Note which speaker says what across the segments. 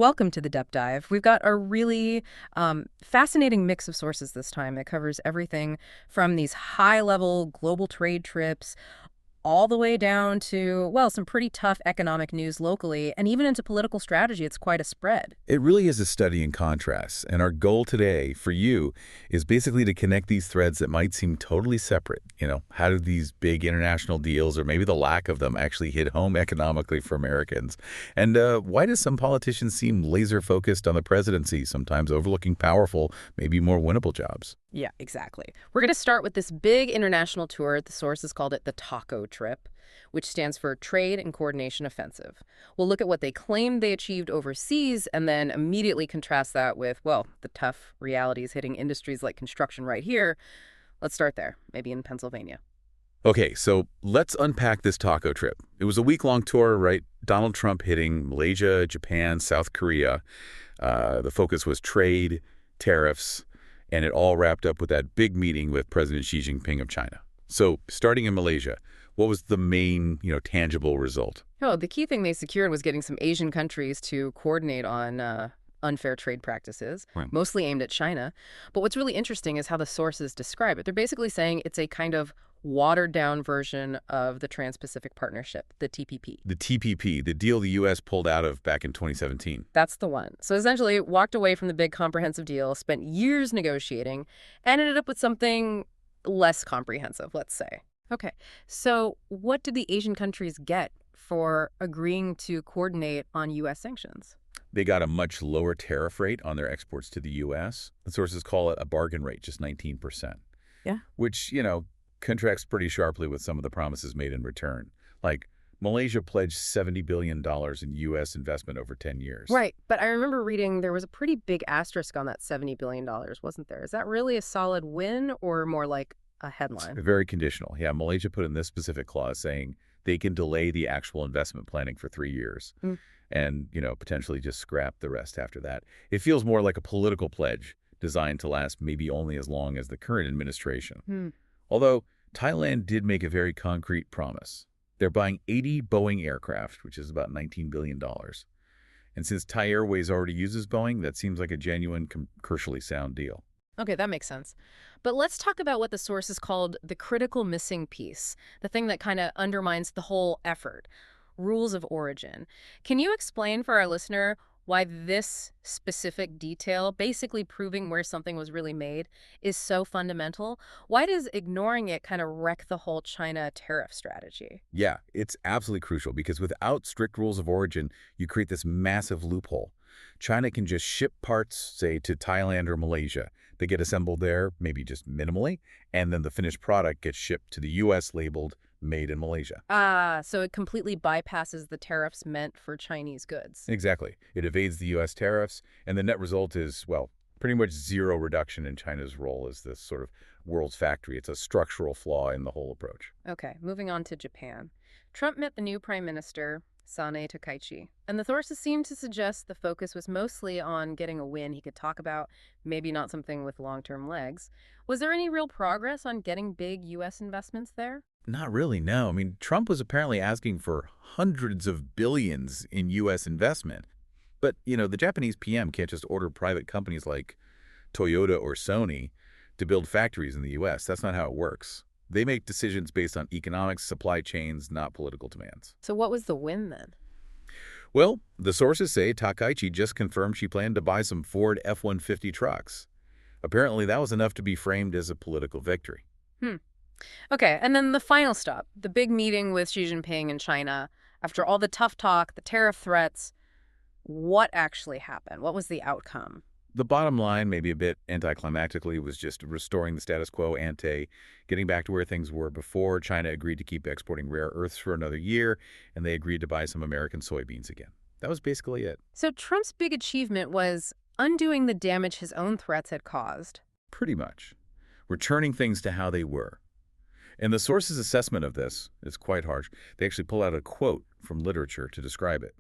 Speaker 1: Welcome to the Depth Dive. We've got a really fascinating mix of sources this time. It covers everything from these high-level global trade trips all the way down to, well, some pretty tough economic news locally, and even into political strategy. It's quite a spread.
Speaker 2: It really is a study in contrasts, and our goal today for you is basically to connect these threads that might seem totally separate. How do these big international deals, or maybe the lack of them, actually hit home economically for Americans? And why do some politicians seem laser-focused on the presidency, sometimes overlooking powerful, maybe more winnable jobs?
Speaker 1: Yeah, exactly. We're going to start with this big international tour. The sources called it the TACO trip, which stands for Trade and Coordination Offensive. We'll look at what they claimed they achieved overseas and then immediately contrast that with, well, the tough realities hitting industries like construction right here. Let's start there, maybe in Pennsylvania.
Speaker 2: Okay, so let's unpack this taco trip. It was a week-long tour, right? Donald Trump hitting Malaysia, Japan, South Korea. The focus was trade, tariffs, and it all wrapped up with that big meeting with President Xi Jinping of China. So starting in Malaysia, what was the main, tangible result?
Speaker 1: Oh, the key thing they secured was getting some Asian countries to coordinate on unfair trade practices,
Speaker 2: Right.
Speaker 1: mostly aimed at China. But what's really interesting is how the sources describe it. They're basically saying it's a kind of watered-down version of the Trans-Pacific Partnership, the TPP.
Speaker 2: The TPP, the deal the U.S. pulled out of back in 2017.
Speaker 1: That's the one. So essentially, walked away from the big comprehensive deal, spent years negotiating, and ended up with something less comprehensive, let's say. Okay, so what did the Asian countries get for agreeing to coordinate on U.S. sanctions?
Speaker 2: They got a much lower tariff rate on their exports to the U.S. The sources call it a bargain rate, just 19%.
Speaker 1: Yeah.
Speaker 2: Which, contracts pretty sharply with some of the promises made in return. Like, Malaysia pledged $70 billion in U.S. investment over 10 years.
Speaker 1: Right, but I remember reading there was a pretty big asterisk on that $70 billion, wasn't there? Is that really a solid win or more like a headline?
Speaker 2: Very conditional. Yeah, Malaysia put in this specific clause saying they can delay the actual investment planning for 3 years and, potentially just scrap the rest after that. It feels more like a political pledge designed to last maybe only as long as the current administration. Although Thailand did make a very concrete promise. They're buying 80 Boeing aircraft, which is about $19 billion. And since Thai Airways already uses Boeing, that seems like a genuine, commercially sound deal.
Speaker 1: Okay, that makes sense. But let's talk about what the sources called the critical missing piece, the thing that kind of undermines the whole effort, rules of origin. Can you explain for our listener why this specific detail, basically proving where something was really made, is so fundamental? Why does ignoring it kind of wreck the whole China tariff strategy?
Speaker 2: Yeah, it's absolutely crucial because without strict rules of origin, you create this massive loophole. China can just ship parts, say, to Thailand or Malaysia. They get assembled there, maybe just minimally, and then the finished product gets shipped to the U.S. labeled made in Malaysia.
Speaker 1: So it completely bypasses the tariffs meant for Chinese goods.
Speaker 2: Exactly. It evades the U.S. tariffs, and the net result is, well, pretty much zero reduction in China's role as this sort of world's factory. It's a structural flaw in the whole approach.
Speaker 1: Okay, moving on to Japan. Trump met the new prime minister, Sanae Takaichi, and the sources seem to suggest the focus was mostly on getting a win he could talk about, maybe not something with long-term legs. Was there any real progress on getting big U.S. investments there?
Speaker 2: Not really, no. I mean, Trump was apparently asking for hundreds of billions in U.S. investment. But, the Japanese PM can't just order private companies like Toyota or Sony to build factories in the U.S. That's not how it works. They make decisions based on economics, supply chains, not political demands.
Speaker 1: So what was the win then?
Speaker 2: Well, the sources say Takaichi just confirmed she planned to buy some Ford F-150 trucks. Apparently, that was enough to be framed as a political victory.
Speaker 1: Okay, and then the final stop, the big meeting with Xi Jinping in China. After all the tough talk, the tariff threats, what actually happened? What was the outcome?
Speaker 2: The bottom line, maybe a bit anticlimactically, was just restoring the status quo ante, getting back to where things were before. China agreed to keep exporting rare earths for another year, and they agreed to buy some American soybeans again. That was basically it.
Speaker 1: So Trump's big achievement was undoing the damage his own threats had caused.
Speaker 2: Pretty much. Returning things to how they were. And the source's assessment of this is quite harsh. They actually pull out a quote from literature to describe it.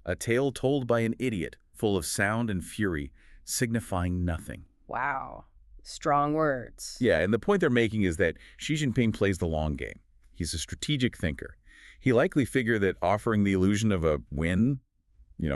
Speaker 2: A tale told by an idiot, full of sound and fury, signifying nothing.
Speaker 1: Wow. Strong words.
Speaker 2: Yeah, and the point they're making is that Xi Jinping plays the long game. He's a strategic thinker. He likely figured that offering the illusion of a win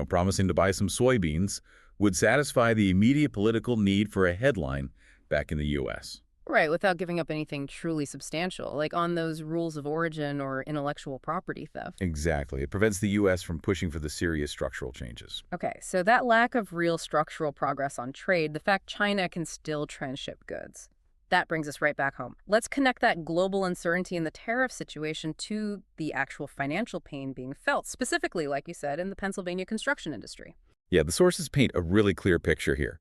Speaker 2: promising to buy some soybeans, would satisfy the immediate political need for a headline back in the U.S.
Speaker 1: Right, without giving up anything truly substantial, like on those rules of origin or intellectual property theft.
Speaker 2: Exactly. It prevents the U.S. from pushing for the serious structural changes.
Speaker 1: Okay, so that lack of real structural progress on trade, the fact China can still transship goods, that brings us right back home. Let's connect that global uncertainty in the tariff situation to the actual financial pain being felt, specifically, like you said, in the Pennsylvania construction industry.
Speaker 2: Yeah, the sources paint a really clear picture here.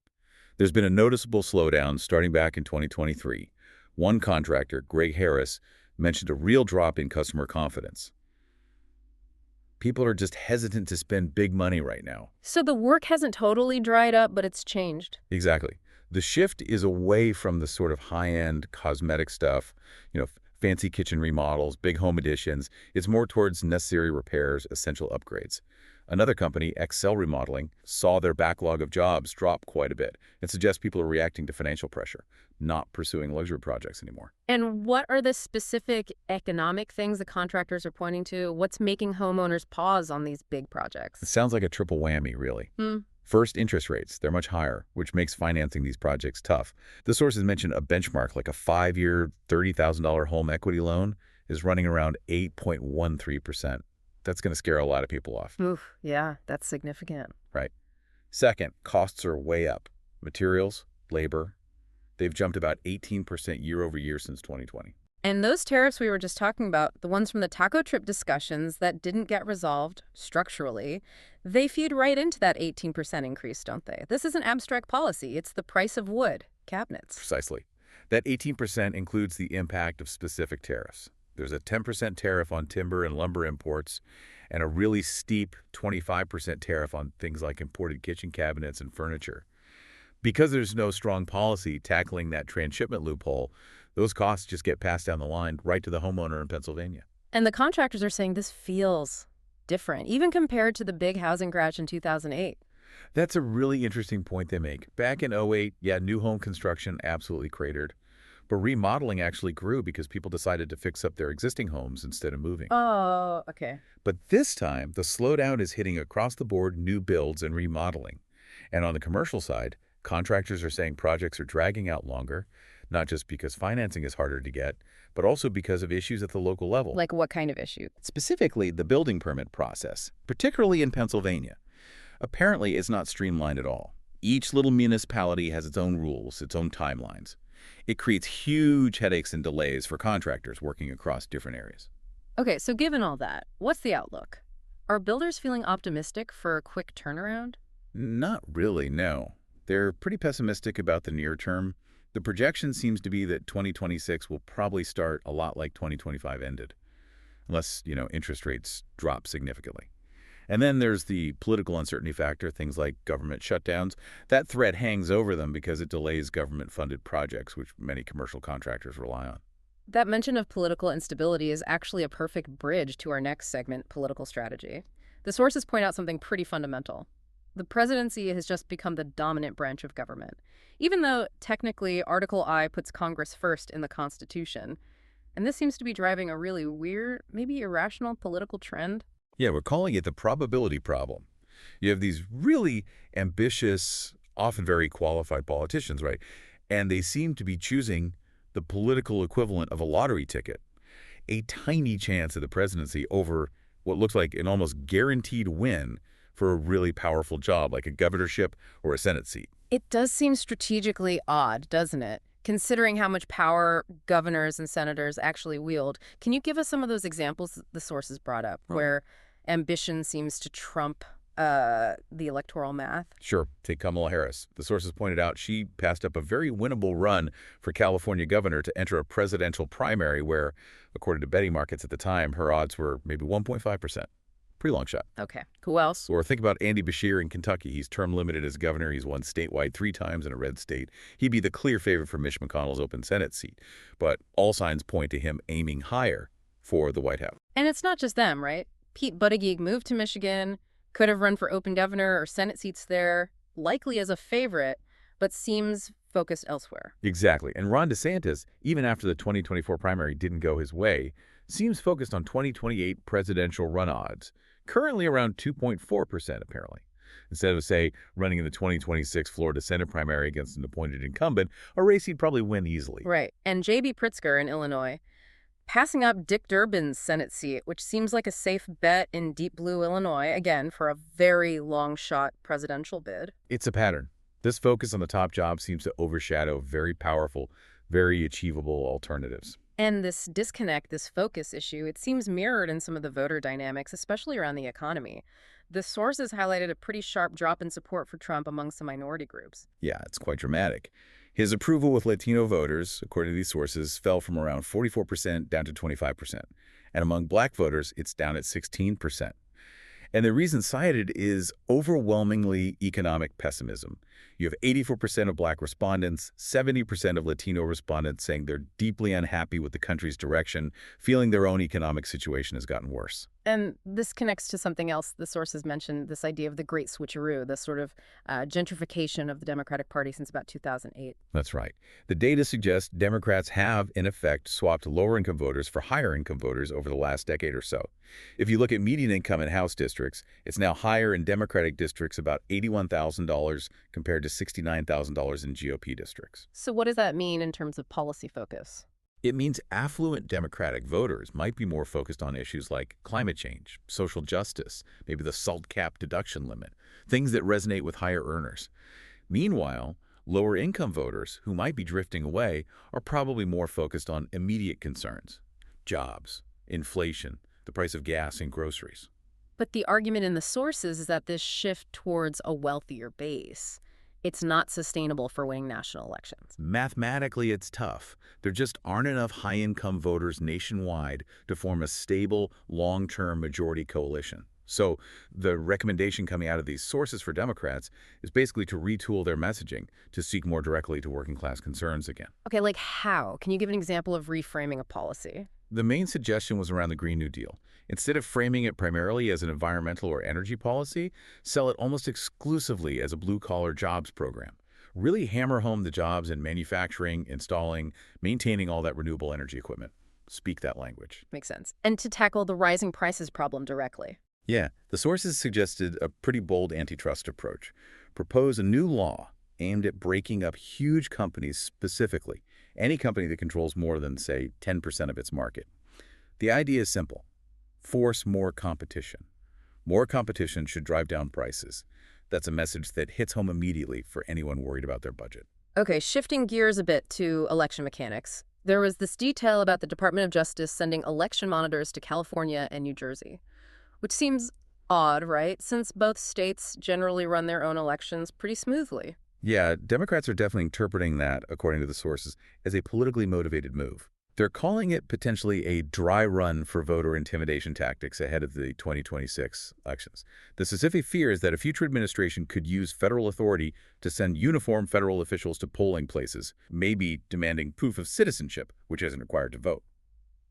Speaker 2: There's been a noticeable slowdown starting back in 2023. One contractor, Greg Harris, mentioned a real drop in customer confidence. People are just hesitant to spend big money right now.
Speaker 1: So the work hasn't totally dried up, but it's changed.
Speaker 2: Exactly. The shift is away from the sort of high-end cosmetic stuff, fancy kitchen remodels, big home additions. It's more towards necessary repairs, essential upgrades. Another company, Excel Remodeling, saw their backlog of jobs drop quite a bit. It suggests people are reacting to financial pressure, not pursuing luxury projects anymore.
Speaker 1: And what are the specific economic things the contractors are pointing to? What's making homeowners pause on these big projects?
Speaker 2: It sounds like a triple whammy, really. First, interest rates. They're much higher, which makes financing these projects tough. The sources mention a benchmark, like a 5-year, $30,000 home equity loan, is running around 8.13%. That's going to scare a lot of people off.
Speaker 1: Oof, yeah, that's significant.
Speaker 2: Right. Second, costs are way up. Materials, labor, they've jumped about 18% year over year since 2020.
Speaker 1: And those tariffs we were just talking about, the ones from the taco trip discussions that didn't get resolved structurally, they feed right into that 18% increase, don't they? This isn't abstract policy. It's the price of wood, cabinets.
Speaker 2: Precisely. That 18% includes the impact of specific tariffs. There's a 10% tariff on timber and lumber imports, and a really steep 25% tariff on things like imported kitchen cabinets and furniture. Because there's no strong policy tackling that transshipment loophole, those costs just get passed down the line right to the homeowner in Pennsylvania.
Speaker 1: And the contractors are saying this feels different, even compared to the big housing crash in 2008.
Speaker 2: That's a really interesting point they make. Back in '08, yeah, new home construction absolutely cratered. But remodeling actually grew because people decided to fix up their existing homes instead of moving.
Speaker 1: Oh, okay.
Speaker 2: But this time, the slowdown is hitting across the board new builds and remodeling. And on the commercial side, contractors are saying projects are dragging out longer, not just because financing is harder to get, but also because of issues at the local level.
Speaker 1: Like what kind of issue?
Speaker 2: Specifically, the building permit process, particularly in Pennsylvania. Apparently, it's not streamlined at all. Each little municipality has its own rules, its own timelines. It creates huge headaches and delays for contractors working across different areas.
Speaker 1: Okay, so given all that, what's the outlook? Are builders feeling optimistic for a quick turnaround?
Speaker 2: Not really, no. They're pretty pessimistic about the near term. The projection seems to be that 2026 will probably start a lot like 2025 ended, unless, interest rates drop significantly. And then there's the political uncertainty factor, things like government shutdowns. That threat hangs over them because it delays government-funded projects, which many commercial contractors rely on.
Speaker 1: That mention of political instability is actually a perfect bridge to our next segment, political strategy. The sources point out something pretty fundamental. The presidency has just become the dominant branch of government. Even though, technically, Article I puts Congress first in the Constitution. And this seems to be driving a really weird, maybe irrational political trend.
Speaker 2: Yeah, we're calling it the probability problem. You have these really ambitious, often very qualified politicians, right? And they seem to be choosing the political equivalent of a lottery ticket. A tiny chance of the presidency over what looks like an almost guaranteed win for a really powerful job, like a governorship or a Senate seat.
Speaker 1: It does seem strategically odd, doesn't it? Considering how much power governors and senators actually wield. Can you give us some of those examples the sources brought up, where ambition seems to trump the electoral math?
Speaker 2: Sure. Take Kamala Harris. The sources pointed out she passed up a very winnable run for California governor to enter a presidential primary where, according to betting markets at the time, her odds were maybe 1.5%. Pretty long shot.
Speaker 1: Okay. Who else?
Speaker 2: Or think about Andy Beshear in Kentucky. He's term limited as governor. He's won statewide 3 times in a red state. He'd be the clear favorite for Mitch McConnell's open Senate seat. But all signs point to him aiming higher for the White House.
Speaker 1: And it's not just them, right? Pete Buttigieg moved to Michigan, could have run for open governor or Senate seats there, likely as a favorite, but seems focused elsewhere.
Speaker 2: Exactly. And Ron DeSantis, even after the 2024 primary didn't go his way, seems focused on 2028 presidential run odds. currently around 2.4%, apparently. Instead of, say, running in the 2026 Florida Senate primary against an appointed incumbent, a race he'd probably win easily.
Speaker 1: Right. And J.B. Pritzker in Illinois, passing up Dick Durbin's Senate seat, which seems like a safe bet in deep blue Illinois, again, for a very long-shot presidential bid.
Speaker 2: It's a pattern. This focus on the top job seems to overshadow very powerful, very achievable alternatives.
Speaker 1: And this disconnect, this focus issue, it seems mirrored in some of the voter dynamics, especially around the economy. The sources highlighted a pretty sharp drop in support for Trump among some minority groups.
Speaker 2: Yeah, it's quite dramatic. His approval with Latino voters, according to these sources, fell from around 44% down to 25%. And among black voters, it's down at 16%. And the reason cited is overwhelmingly economic pessimism. You have 84% of black respondents, 70% of Latino respondents saying they're deeply unhappy with the country's direction, feeling their own economic situation has gotten worse.
Speaker 1: And this connects to something else the sources mentioned, this idea of the Great Switcheroo, the sort of gentrification of the Democratic Party since about 2008.
Speaker 2: That's right. The data suggests Democrats have, in effect, swapped lower-income voters for higher-income voters over the last decade or so. If you look at median income in House districts, it's now higher in Democratic districts, about $81,000 compared to $69,000 in GOP districts.
Speaker 1: So what does that mean in terms of policy focus?
Speaker 2: It means affluent Democratic voters might be more focused on issues like climate change, social justice, maybe the SALT cap deduction limit, things that resonate with higher earners. Meanwhile, lower-income voters, who might be drifting away, are probably more focused on immediate concerns: jobs, inflation, the price of gas and groceries.
Speaker 1: But the argument in the sources is that this shift towards a wealthier base, it's not sustainable for winning national elections.
Speaker 2: Mathematically, it's tough. There just aren't enough high-income voters nationwide to form a stable, long-term majority coalition. So the recommendation coming out of these sources for Democrats is basically to retool their messaging to speak more directly to working-class concerns again.
Speaker 1: Okay, like how? Can you give an example of reframing a policy?
Speaker 2: The main suggestion was around the Green New Deal. Instead of framing it primarily as an environmental or energy policy, sell it almost exclusively as a blue-collar jobs program. Really hammer home the jobs in manufacturing, installing, maintaining all that renewable energy equipment. Speak that language.
Speaker 1: Makes sense. And to tackle the rising prices problem directly.
Speaker 2: Yeah, the sources suggested a pretty bold antitrust approach. Propose a new law aimed at breaking up huge companies specifically, any company that controls more than, say, 10% of its market. The idea is simple. Force more competition. More competition should drive down prices. That's a message that hits home immediately for anyone worried about their budget.
Speaker 1: Okay, shifting gears a bit to election mechanics. There was this detail about the Department of Justice sending election monitors to California and New Jersey, which seems odd, right? Since both states generally run their own elections pretty smoothly.
Speaker 2: Yeah, Democrats are definitely interpreting that, according to the sources, as a politically motivated move. They're calling it potentially a dry run for voter intimidation tactics ahead of the 2026 elections. The specific fear is that a future administration could use federal authority to send uniformed federal officials to polling places, maybe demanding proof of citizenship, which isn't required to vote.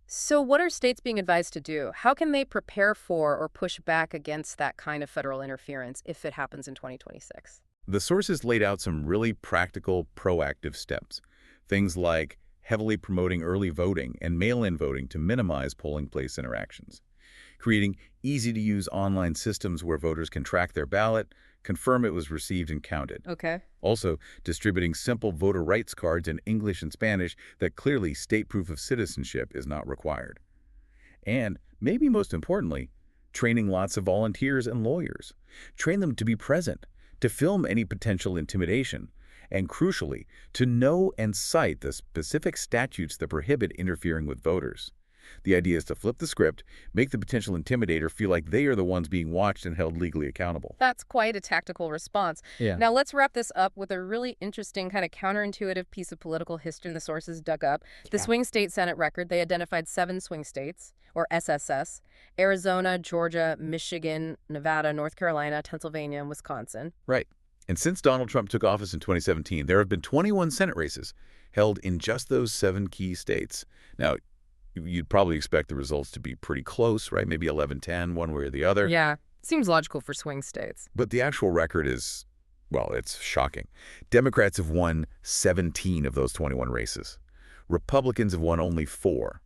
Speaker 1: So what are states being advised to do? How can they prepare for or push back against that kind of federal interference if it happens in 2026?
Speaker 2: The sources laid out some really practical, proactive steps. Things like heavily promoting early voting and mail-in voting to minimize polling place interactions, creating easy-to-use online systems where voters can track their ballot, confirm it was received and counted.
Speaker 1: Okay.
Speaker 2: Also, distributing simple voter rights cards in English and Spanish that clearly state proof of citizenship is not required. And, maybe most importantly, training lots of volunteers and lawyers. Train them to be present, to film any potential intimidation, and crucially, to know and cite the specific statutes that prohibit interfering with voters. The idea is to flip the script, make the potential intimidator feel like they are the ones being watched and held legally accountable.
Speaker 1: That's quite a tactical response.
Speaker 2: Yeah.
Speaker 1: Now let's wrap this up with a really interesting kind of counterintuitive piece of political history the sources dug up. The swing state Senate record, they identified 7 swing states, or SSS: Arizona, Georgia, Michigan, Nevada, North Carolina, Pennsylvania, and Wisconsin.
Speaker 2: Right. And since Donald Trump took office in 2017, there have been 21 Senate races held in just those 7 key states. Now, you'd probably expect the results to be pretty close, right? Maybe 11-10, one way or the other.
Speaker 1: Yeah, seems logical for swing states.
Speaker 2: But the actual record is, well, it's shocking. Democrats have won 17 of those 21 races. Republicans have won only 4.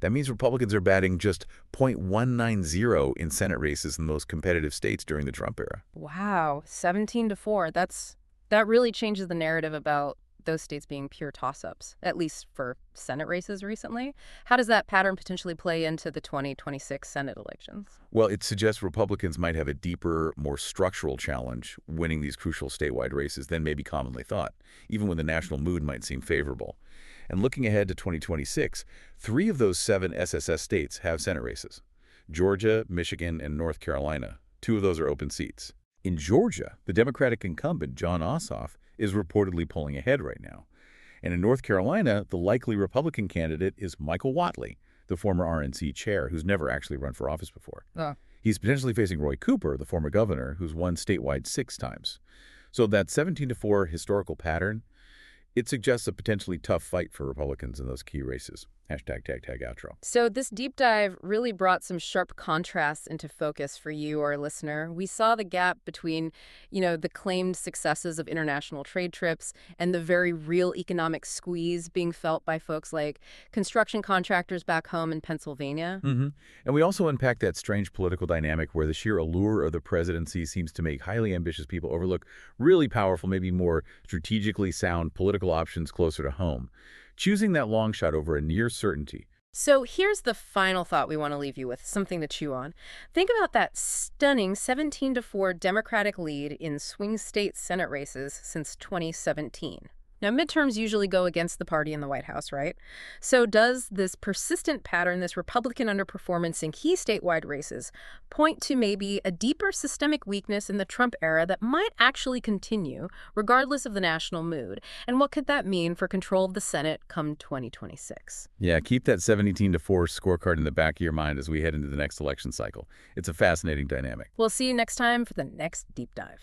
Speaker 2: That means Republicans are batting just .190 in Senate races in the most competitive states during the Trump era.
Speaker 1: Wow, 17-4. That really changes the narrative about those states being pure toss-ups, at least for Senate races recently. How does that pattern potentially play into the 2026 Senate elections?
Speaker 2: Well, it suggests Republicans might have a deeper, more structural challenge winning these crucial statewide races than may be commonly thought, even when the national mood might seem favorable. And looking ahead to 2026, 3 of those 7 SSS states have Senate races: Georgia, Michigan, and North Carolina. 2 of those are open seats. In Georgia, the Democratic incumbent, Jon Ossoff, is reportedly pulling ahead right now. And in North Carolina, the likely Republican candidate is Michael Whatley, the former RNC chair, who's never actually run for office before.
Speaker 1: Oh.
Speaker 2: He's potentially facing Roy Cooper, the former governor, who's won statewide 6 times. So that 17-4 historical pattern, it suggests a potentially tough fight for Republicans in those key races. #tag outro.
Speaker 1: So this deep dive really brought some sharp contrasts into focus for you, our listener. We saw the gap between, the claimed successes of international trade trips and the very real economic squeeze being felt by folks like construction contractors back home in Pennsylvania.
Speaker 2: And we also unpack that strange political dynamic where the sheer allure of the presidency seems to make highly ambitious people overlook really powerful, maybe more strategically sound political options closer to home, choosing that long shot over a near certainty.
Speaker 1: So here's the final thought we want to leave you with, something to chew on. Think about that stunning 17-4 Democratic lead in swing state Senate races since 2017. Now, midterms usually go against the party in the White House, right? So does this persistent pattern, this Republican underperformance in key statewide races, point to maybe a deeper systemic weakness in the Trump era that might actually continue, regardless of the national mood? And what could that mean for control of the Senate come 2026?
Speaker 2: Yeah, keep that 17-4 scorecard in the back of your mind as we head into the next election cycle. It's a fascinating dynamic.
Speaker 1: We'll see you next time for the next deep dive.